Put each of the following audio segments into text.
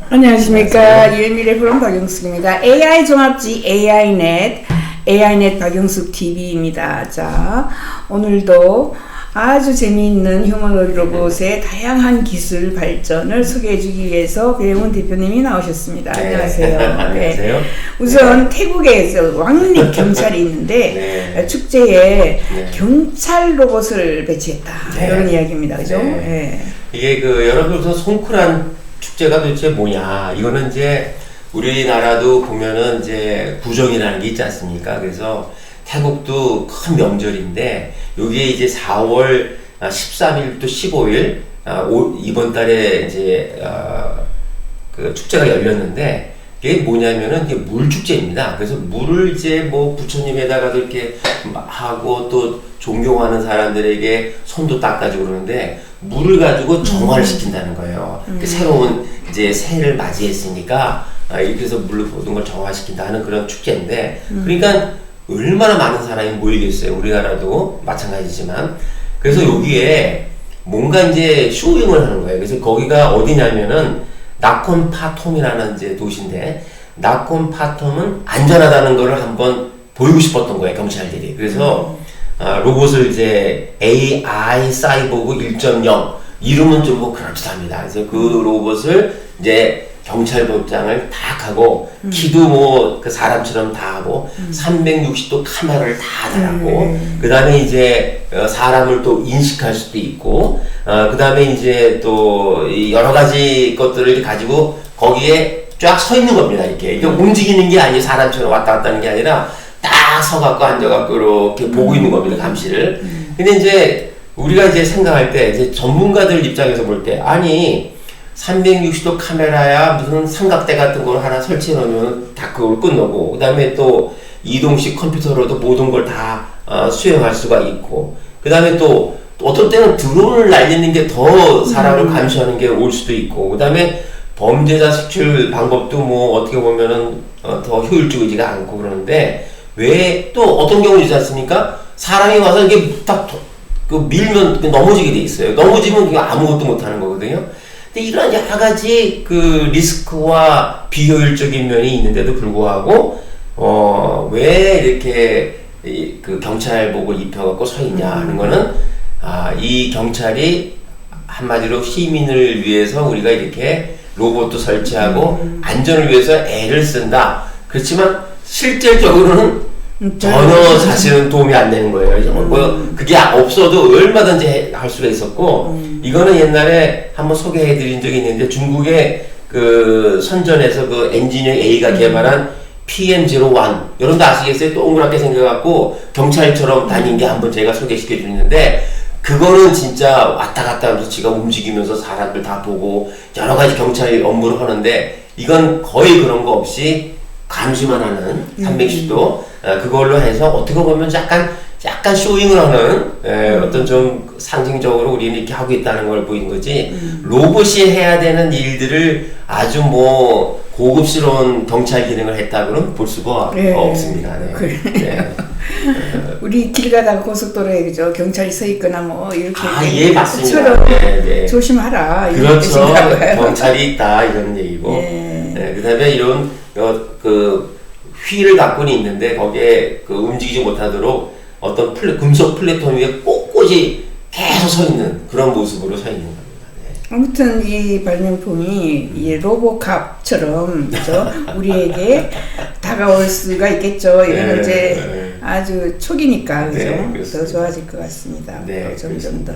안녕하십니까. 유엔미래 프롬 박영숙입니다. AI 종합지 AI넷 박영숙 TV입니다. 자, 오늘도 아주 재미있는 휴머노리 로봇의 다양한 기술 발전을 소개해주기 위해서 배용훈 대표님이 나오셨습니다. 네. 안녕하세요. 안녕하세요. 네. 우선 태국에서 왕립 경찰이 있는데 네. 축제에 경찰 로봇을 배치했다. 네. 이런 이야기입니다. 그죠? 네. 네. 이게 여러분 송크란 축제가 도대체 뭐냐? 이거는 이제 우리나라도 보면은 이제 구정이라는 게 있지 않습니까? 그래서 태국도 큰 명절인데 여기에 이제 4월 13일부터 15일 이번 달에 이제 그 축제가 열렸는데 이게 뭐냐면은 이게 물 축제입니다. 그래서 물을 이제 뭐 부처님에다가도 이렇게 하고 또 존경하는 사람들에게 손도 닦아주고 그러는데 물을 가지고 정화를 시킨다는 거예요. 새로운 이제 새해를 맞이했으니까 이렇게 해서 물로 모든 걸 정화시킨다는 그런 축제인데 그러니까 얼마나 많은 사람이 모이겠어요. 우리나라도 마찬가지지만. 그래서 여기에 뭔가 이제 쇼잉을 하는 거예요. 그래서 거기가 어디냐면은 나콘파톰이라는 이제 도시인데 나콘파톰은 안전하다는 거를 한번 보이고 싶었던 거예요. 경찰들이. 그래서 로봇을 이제 AI 사이보그 1.0 이름은 좀 뭐 그럴듯합니다. 그래서 그 로봇을 이제 경찰 복장을 다 하고 키도 뭐 그 사람처럼 다 하고 360도 카메라를 다 달았고 그 다음에 이제 사람을 또 인식할 수도 있고 그 다음에 이제 또 여러 가지 것들을 가지고 거기에 쫙 서 있는 겁니다. 이렇게 움직이는 게 아니고 사람처럼 왔다 갔다 하는 게 아니라 딱 서갖고 앉아갖고 이렇게 보고 있는 겁니다. 감시를. 근데 이제 우리가 이제 생각할 때 이제 전문가들 입장에서 볼 때 아니 360도 카메라야 무슨 삼각대 같은 걸 하나 설치해 놓으면 다 그걸 끝나고 그 다음에 또 이동식 컴퓨터로도 모든 걸 다 수행할 수가 있고 그 다음에 또 어떨 때는 드론을 날리는 게 더 사람을 감시하는 게 올 수도 있고 그 다음에 범죄자 색출 방법도 뭐 어떻게 보면은 더 효율적이지가 않고 그러는데 왜 또 어떤 경우 있지 않습니까? 사람이 와서 이게 딱 밀면 넘어지게 돼 있어요. 넘어지면 그냥 아무것도 못 하는 거거든요. 근데 이런 여러 가지 그 리스크와 비효율적인 면이 있는데도 불구하고 왜 이렇게 그 경찰복을 입혀갖고 서 있냐 하는 거는 이 경찰이 한마디로 시민을 위해서 우리가 이렇게 로봇도 설치하고 안전을 위해서 애를 쓴다. 그렇지만 실질적으로는 전혀 사실은 도움이 안 되는 거예요. 뭐 그게 없어도 얼마든지 할 수가 있었고 이거는 옛날에 한번 소개해 드린 적이 있는데 중국의 그 선전에서 그 엔지니어 A가 개발한 PM01 여러분도 아시겠어요? 동그랗게 생겨갖고 경찰처럼 다닌 게 한번 제가 소개시켜 드리는데 그거는 진짜 왔다 갔다 하면서 지가 움직이면서 사람들 다 보고 여러 가지 경찰 업무를 하는데 이건 거의 그런 거 없이 감시만 하는 360도 그걸로 해서 어떻게 보면 약간 쇼잉을 하는 어떤 좀 상징적으로 우리는 이렇게 하고 있다는 걸 보이는 거지 로봇이 해야 되는 일들을 아주 뭐 고급스러운 경찰 기능을 했다고는 볼 수가 없습니다. 네. 그래. 네. 우리 길 가다가 고속도로에 그죠 경찰이 서 있거나 뭐 이렇게 예 맞습니다. 그처럼 네. 조심하라 그렇죠. 경찰이 있다 이런 얘기고 그다음에 이런 그 휠을 갖고는 있는데 거기에 그 움직이지 못하도록 어떤 금속 플랫폼 위에 꼿꼿이 계속 서 있는 그런 모습으로 서 있는 겁니다. 네. 아무튼 이 발명품이 이 로보캅처럼 그죠 우리에게 다가올 수가 있겠죠. 이건 이제 아주 초기니까 그죠 더 좋아질 것 같습니다. 점점 더.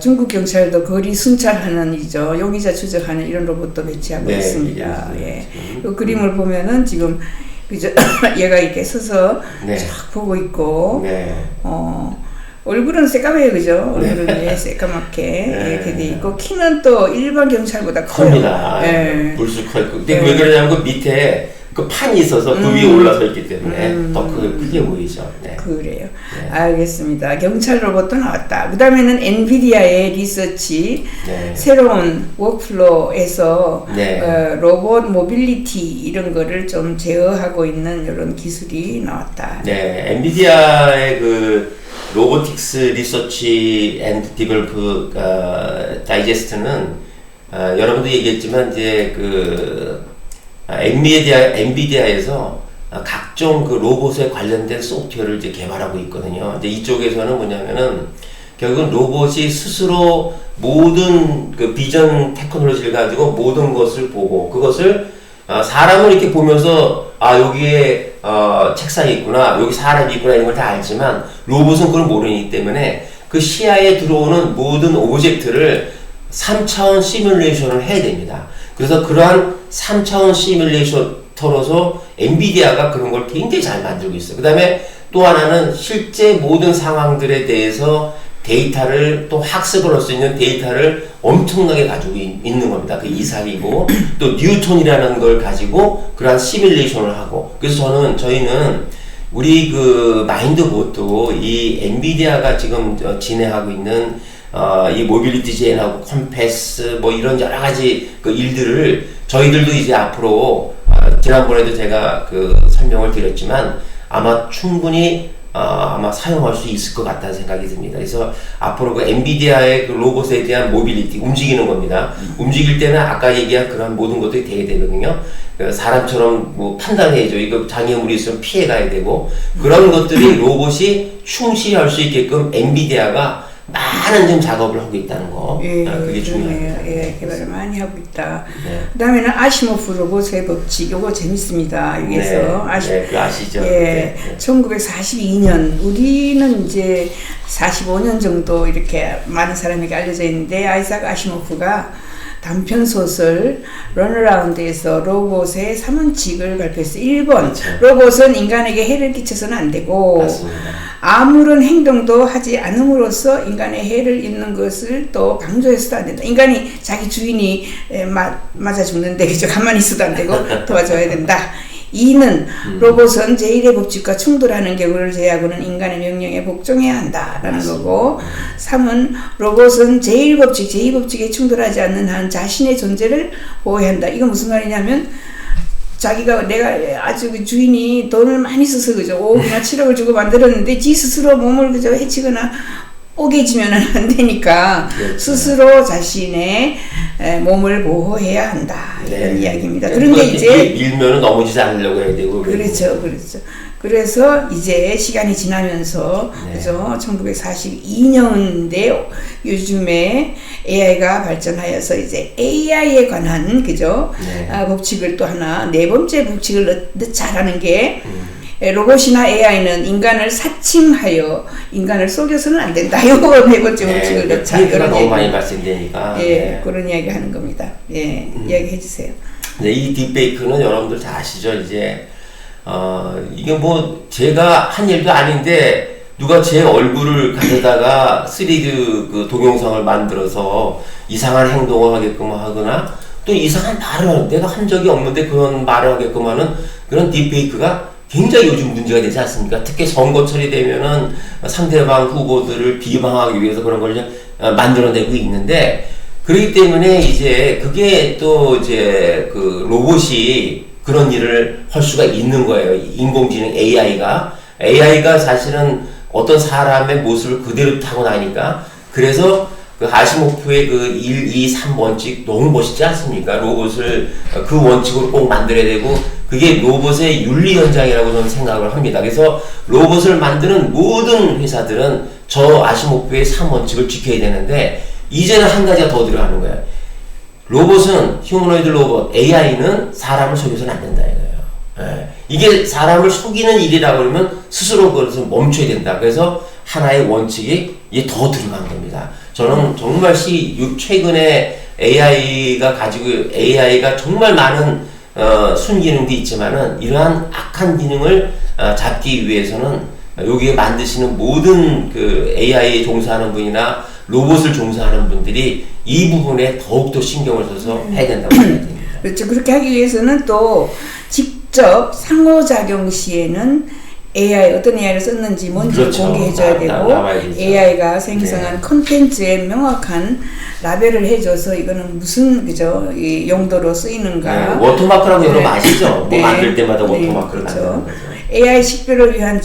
중국 경찰도 거리 순찰하는 이죠 용의자 추적하는 이런 로봇도 배치하고 있습니다. 그 그림을 보면은 지금 그죠 얘가 이렇게 서서 쫙 보고 있고 얼굴은 새까매요 그죠 얼굴은 새까맣게 이렇게 돼 있고 키는 또 일반 경찰보다 커요. 큽니다. 물수 커 있고 근데 왜 그러냐면 그 밑에 그 판이 있어서 그 위에 올라서 있기 때문에 더 크게 보이죠. 그래요. 알겠습니다. 경찰 로봇도 나왔다. 그 다음에는 엔비디아의 리서치 새로운 워크플로우에서 로봇 모빌리티 이런 거를 좀 제어하고 있는 이런 기술이 나왔다. 엔비디아의 그 로보틱스 리서치 앤드 디벨롭 다이제스트는 여러분도 얘기했지만 이제 엔비디아에서 각종 그 로봇에 관련된 소프트웨어를 이제 개발하고 있거든요. 이제 이쪽에서는 뭐냐면은 결국은 로봇이 스스로 모든 그 비전 테크놀로지를 가지고 모든 것을 보고 그것을 사람을 이렇게 보면서 여기에 책상이 있구나, 여기 사람이 있구나 이런 걸 다 알지만 로봇은 그걸 모르기 때문에 그 시야에 들어오는 모든 오브젝트를 3차원 시뮬레이션을 해야 됩니다. 그래서 그러한 3차원 시뮬레이션으로서 엔비디아가 그런 걸 굉장히 잘 만들고 있어요. 그 다음에 또 하나는 실제 모든 상황들에 대해서 데이터를 또 학습을 할 수 있는 데이터를 엄청나게 가지고 있는 겁니다. 그 이삭이고 또 뉴턴이라는 걸 가지고 그러한 시뮬레이션을 하고 그래서 저희는 우리 그 마인드봇도 이 엔비디아가 지금 진행하고 있는 이 모빌리티 제인하고 컴패스 뭐 이런 여러 가지 그 일들을 저희들도 이제 앞으로 지난번에도 제가 그 설명을 드렸지만 아마 충분히 아마 사용할 수 있을 것 같다는 생각이 듭니다. 그래서 앞으로 그 엔비디아의 그 로봇에 대한 모빌리티, 움직이는 겁니다. 움직일 때는 아까 얘기한 그런 모든 것들이 돼야 되거든요. 사람처럼 뭐 판단해야죠. 이거 장애물이 있으면 피해가야 되고 그런 것들이 로봇이 충실히 할 수 있게끔 엔비디아가 많은 좀 작업을 하고 있다는 거. 그게 중요해요. 예, 개발을 많이 하고 있다. 그 다음에는 아시모프 로봇의 법칙, 요거 재밌습니다. 여기서 그 아시죠? 1942년, 우리는 이제 45년 정도 이렇게 많은 사람에게 알려져 있는데, 아이삭 아시모프가 단편 소설 런어라운드에서 로봇의 3원칙을 발표했어요. 1번, 그렇죠. 로봇은 인간에게 해를 끼쳐서는 안 되고 맞습니다. 아무런 행동도 하지 않음으로써 인간의 해를 입는 것을 또 강조해서도 안 된다. 인간이 자기 주인이 맞아 죽는데 그저 가만히 있어도 안 되고 도와줘야 된다. 2는 로봇은 제1의 법칙과 충돌하는 경우를 제외하고는 인간의 명령에 복종해야 한다라는 거고 3은 로봇은 제1법칙, 제2법칙에 충돌하지 않는 한 자신의 존재를 보호해야 한다. 이건 무슨 말이냐면 내가 아주 그 주인이 돈을 많이 써서 그죠 5억이나 7억을 주고 만들었는데 지 스스로 몸을 그저 해치거나 뽀개지면 안 되니까 스스로 자신의 몸을 보호해야 한다 이런 이야기입니다. 그런데 이제 밀면은 넘어지지 않으려고 해야 되고 그렇죠. 그래서 이제 시간이 지나면서 그죠 1942년대 요즘에 AI가 발전하여서 이제 AI에 관한 그죠 법칙을 또 하나 네 번째 법칙을 넣자라는 게 로봇이나 AI는 인간을 사칭하여 인간을 속여서는 안 된다. 요거 네 번째 법칙을 넣자. 이런 너무 많이 발생되니까. 그런 이야기 하는 겁니다. 이야기해 주세요. 이 딥페이크는 여러분들 다 아시죠? 이제 이게 뭐 제가 한 일도 아닌데 누가 제 얼굴을 가져다가 3D 그 동영상을 만들어서 이상한 행동을 하게끔 하거나 또 이상한 말을 내가 한 적이 없는데 그런 말을 하게끔 하는 그런 딥페이크가 굉장히 요즘 문제가 되지 않습니까? 특히 선거철이 되면은 상대방 후보들을 비방하기 위해서 그런 걸 만들어내고 있는데 그렇기 때문에 이제 그게 또 이제 그 로봇이 그런 일을 할 수가 있는 거예요. 인공지능 AI가 사실은 어떤 사람의 모습을 그대로 타고나니까 그래서 그 아시모프의 그 1, 2, 3 원칙 너무 멋있지 않습니까? 로봇을 그 원칙으로 꼭 만들어야 되고 그게 로봇의 윤리 현장이라고 저는 생각을 합니다. 그래서 로봇을 만드는 모든 회사들은 저 아시모프의 3원칙을 지켜야 되는데 이제는 한 가지가 더 들어가는 거예요. 로봇은 휴머노이드 로봇, AI는 사람을 속여서는 안 된다 이거예요. 이게 사람을 속이는 일이라고 그러면 스스로 그것을 멈춰야 된다. 그래서 하나의 원칙이 이게 더 들어간 겁니다. 저는 정말 최근에 AI가 정말 많은 순기능도 있지만은 이러한 악한 기능을 잡기 위해서는 여기에 만드시는 모든 그 AI에 종사하는 분이나 로봇을 종사하는 분들이 이 부분에 더욱더 신경을 써서 해야 된다고 생각합니다. 그렇죠. 그렇게 하기 위해서는 또 직접 상호작용 시에는 어떤 AI를 썼는지 먼저 공개해줘야 되고 AI가 생성한 콘텐츠에 명확한 라벨을 해줘서 이거는 무슨 이 용도로 쓰이는가. 워터마크라고 여러분 아시죠? 뭐 만들 때마다 워터마크를 만드는 거죠. AI 식별을 위한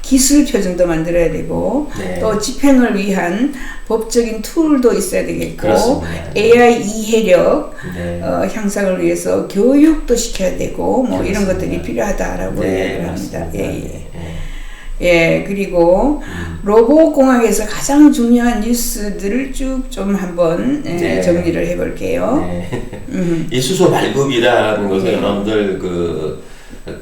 기술 표준도 만들어야 되고 네. 또 집행을 위한 법적인 툴도 있어야 되겠고 그렇습니다. AI 이해력 네. 향상을 위해서 교육도 시켜야 되고 뭐 이런 그렇습니다. 것들이 필요하다라고 네, 얘기를 합니다. 맞습니다. 예, 예. 네. 예, 그리고 로봇공학에서 가장 중요한 뉴스들을 쭉 좀 한번 네. 정리를 해볼게요. 네. 이 수소 발급이라는 것은 네. 여러분들 그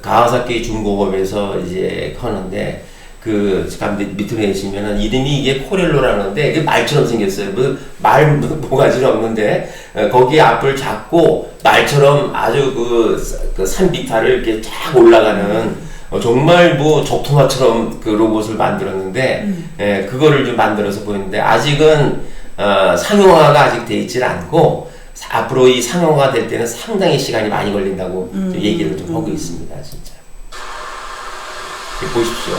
가와사키 중공업에서 이제 하는데 그 잠깐 밑으로 내시면은 이름이 이게 코렐로라는데 이게 말처럼 생겼어요. 말 모가지는 없는데 거기에 앞을 잡고 말처럼 아주 그 산비탈을 이렇게 쫙 올라가는 정말 뭐 적토마처럼 그 로봇을 만들었는데 예, 그거를 좀 만들어서 보이는데 아직은 상용화가 아직 돼 있질 않고 앞으로 이 상용화 될 때는 상당히 시간이 많이 걸린다고 얘기를 좀 하고 있습니다, 진짜. 보십시오.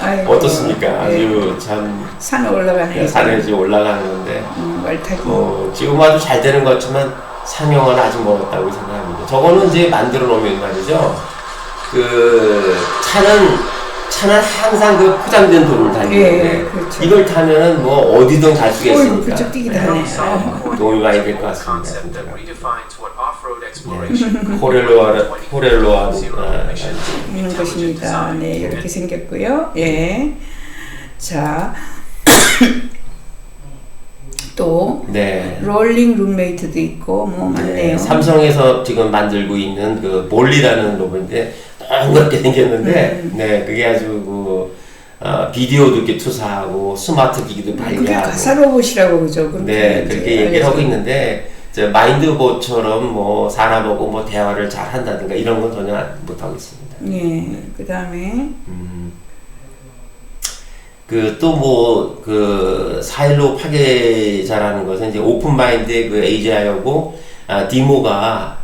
아이고, 어떻습니까? 예. 아주 참 산에 올라가는 산에 지금 올라가는 건데 말타기. 지금 아주 잘 되는 것 같지만 상용화는 아직 멀었다고 생각합니다. 저거는 이제 만들어 놓으면 말이죠. 그 차는 항상 그 포장된 도로를 달리는데 예, 그렇죠. 이걸 타면은 뭐 어디든 갈 수가 어이구, 있으니까 그쪽 뛰기도 하네. 도움이 많이 될 것 같습니다. 네. 코렐로아 있는 것입니다. 네, 이렇게 생겼고요. 예. 자, 또 네. 롤링 룸메이트도 있고 뭐 많네요. 네, 삼성에서 지금 만들고 있는 그 몰리라는 로봇인데 동그랗게 생겼는데 네 그게 아주 비디오도 이렇게 투사하고 스마트 기기도 그게 발견하고 가사 로봇이라고 그죠? 네 그렇게 얘기를 하고 있는데 마인드봇처럼 뭐 사람하고 뭐 대화를 잘 한다든가 이런 건 전혀 못 하고 있습니다. 네, 그 다음에 그 또 뭐 그 사일로 파괴자라는 것은 이제 오픈 마인드의 그 AGI하고 디모가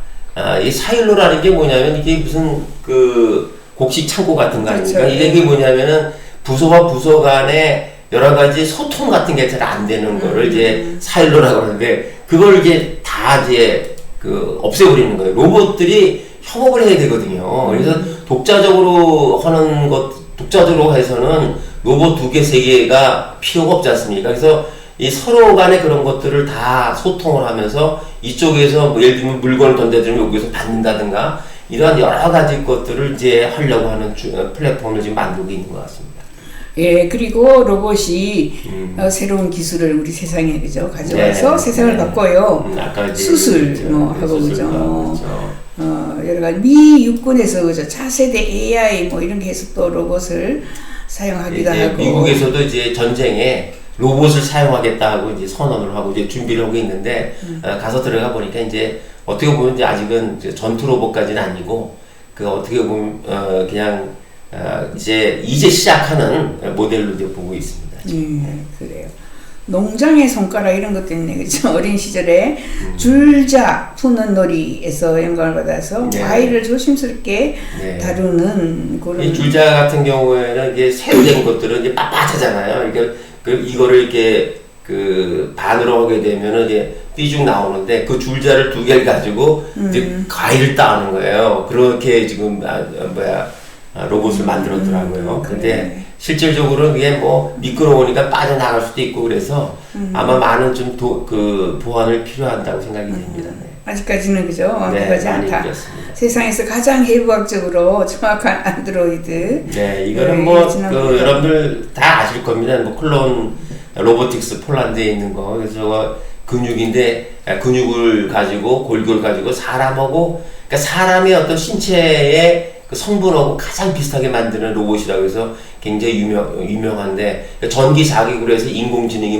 이 사일로라는 게 뭐냐면 이게 무슨 그 곡식 창고 같은 거 아닙니까? 그렇죠. 이게 뭐냐면은 부서와 부서 간에 여러 가지 소통 같은 게 잘 안 되는 거를 이제 사일로라고 하는데 그걸 이제 다 이제 그 없애버리는 거예요. 로봇들이 협업을 해야 되거든요. 그래서 독자적으로 해서는 로봇 2개, 3개가 필요가 없지 않습니까? 그래서 이 서로 간의 그런 것들을 다 소통을 하면서 이쪽에서 뭐 예를 들면 물건을 던져주면 여기서 받는다든가 이러한 여러 가지 것들을 이제 하려고 하는 플랫폼을 지금 만들고 있는 것 같습니다. 예, 그리고 로봇이 새로운 기술을 우리 세상에 그죠 가져와서 네, 세상을 바꿔요. 아까 이제 수술 뭐 하고 그죠. 여러 가지 미 육군에서 그죠 차세대 AI 뭐 이런 게 해서 또 로봇을 사용하기도 하고 미국에서도 이제 전쟁에 로봇을 사용하겠다고 이제 선언을 하고 이제 준비를 하고 있는데 가서 들어가 보니까 이제 어떻게 보면 이제 아직은 이제 전투 로봇까지는 아니고 그 어떻게 보면 그냥 이제 시작하는 모델로 이제 보고 있습니다. 그래요. 농장의 손가락 이런 것도 있네 그죠. 어린 시절에 줄자 푸는 놀이에서 영감을 받아서 네. 과일을 조심스럽게 네. 다루는 그런 이 줄자 같은 경우에는 이게 새로 된 것들은 이제 빳빳하잖아요. 이거를 이렇게 그 반으로 하게 되면은 이제 삐죽 나오는데 그 줄자를 2개를 가지고 이제 과일을 따는 거예요. 그렇게 지금 로봇을 만들었더라고요. 근데 실질적으로는 그게 뭐 미끄러우니까 빠져나갈 수도 있고 그래서 아마 많은 좀 보완을 필요한다고 생각이 됩니다. 네. 아직까지는 그죠 완벽하지 않다. 그렇습니다. 세상에서 가장 해부학적으로 정확한 안드로이드. 네, 이거는 여러분들 다 아실 겁니다. 뭐 클론 로보틱스 폴란드에 있는 거 그래서 근육인데 근육을 가지고 골격을 가지고 사람하고 그러니까 사람의 어떤 신체의 그 성분하고 가장 비슷하게 만드는 로봇이라고 해서 굉장히 유명한데 전기 자극으로 해서 인공 근육이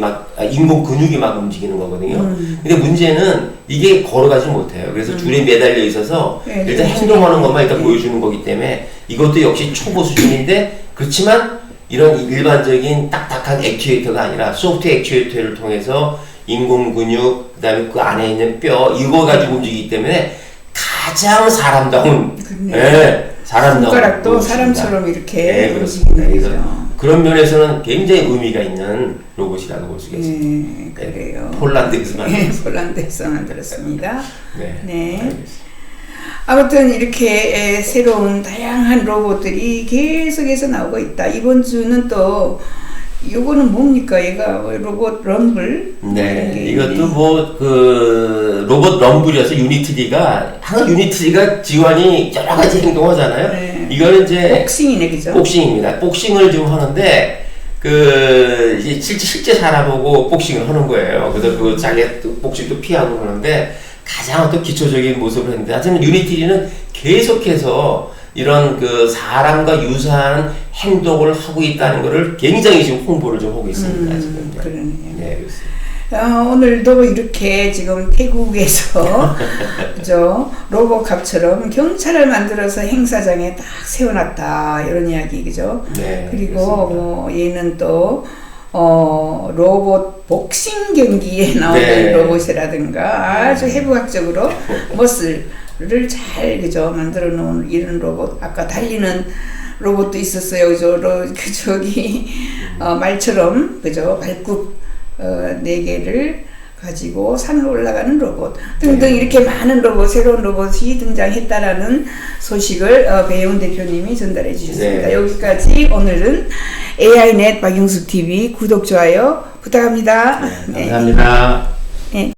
막 움직이는 거거든요. 근데 문제는 이게 걸어가지 못해요. 그래서 줄에 매달려 있어서 일단 행동하는 것만 일단 보여주는 거기 때문에 이것도 역시 초보 수준인데 그렇지만 이런 일반적인 딱딱한 액추에이터가 아니라 소프트 액추에이터를 통해서 인공 근육 그다음에 그 안에 있는 뼈 이거 가지고 움직이기 때문에 가장 사람다운 손가락도 사람처럼 이렇게 움직이는 거죠. 그런 면에서는 굉장히 의미가 있는 로봇이라고 볼 수 있습니다. 그래요. 폴란드에서 만들었습니다. 폴란드에서 만들었습니다. 네. 아무튼 이렇게 새로운 다양한 로봇들이 계속해서 나오고 있다. 이번 주는 또 요거는 뭡니까? 얘가 로봇 럼블? 네, 이것도 뭐 그 로봇 럼블이어서 유니티리가 항상 유니티리가 지원이 여러 가지 행동하잖아요. 네. 이거는 이제 복싱이네, 그죠? 복싱입니다. 복싱을 좀 하는데 그 이제 실제 사람하고 복싱을 하는 거예요. 그래서 그 자기 복싱도 피하고 그러는데 가장 또 기초적인 모습을 했는데 하여튼 유니티리는 계속해서 이런 그 사람과 유사한 행동을 하고 있다는 것을 굉장히 지금 홍보를 좀 하고 있습니다. 지금. 그러네요. 네, 그렇습니다. 오늘도 이렇게 지금 태국에서 그죠? 로봇캅처럼 경찰을 만들어서 행사장에 딱 세워놨다 이런 이야기 그죠? 네, 그리고 그렇습니다. 뭐 얘는 또 로봇 복싱 경기에 나오는 네. 로봇이라든가 아주 해부학적으로 머슬을 잘 그죠 만들어 놓은 이런 로봇. 아까 달리는 로봇도 있었어요. 그죠? 저기 말처럼 그죠 발굽 4개를 가지고 산을 올라가는 로봇 등등 이렇게 많은 로봇, 새로운 로봇이 등장했다라는 소식을 배혜원 대표님이 전달해 주셨습니다. 네. 여기까지 오늘은 AI넷 박영숙 TV 구독, 좋아요 부탁합니다. 네, 감사합니다. 네.